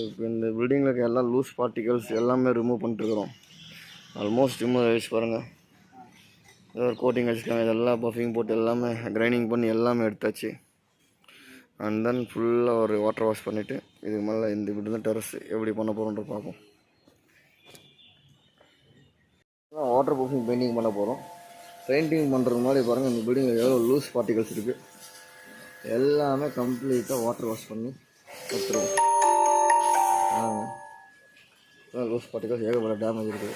இப்போ இந்த பில்டிங்கில் இருக்க எல்லாம் லூஸ் பார்ட்டிகல்ஸ் எல்லாமே ரிமூவ் பண்ணிட்டுருக்குறோம். ஆல்மோஸ்ட் ரிமூவ் ஆகிடுச்சு பாருங்கள். ஏதோ ஒரு கோட்டிங் வச்சுருக்காங்க, இதெல்லாம் பஃபிங் போட்டு எல்லாமே கிரைண்டிங் பண்ணி எல்லாமே எடுத்தாச்சு. அண்ட் தென் ஃபுல்லாக ஒரு வாட்டர் வாஷ் பண்ணிவிட்டு இதுக்கு மேலே இந்த இப்படி தான் டெரஸ் எப்படி பண்ண போகிறோன்ற பார்ப்போம். வாட்டர் ப்ரூஃபிங் பெயிண்டிங் பண்ண போகிறோம். பெயிண்டிங் பண்ணுறது மாதிரி பாருங்கள், இந்த பில்டிங்கில் எவ்வளோ லூஸ் பார்ட்டிகல்ஸ் இருக்குது. எல்லாமே கம்ப்ளீட்டாக வாட்டர் வாஷ் பண்ணி எடுத்துருவோம். லூஸ் பார்ட்டிகல்ஸ் ஏகப்பட்ட டேமேஜ் இருக்குது.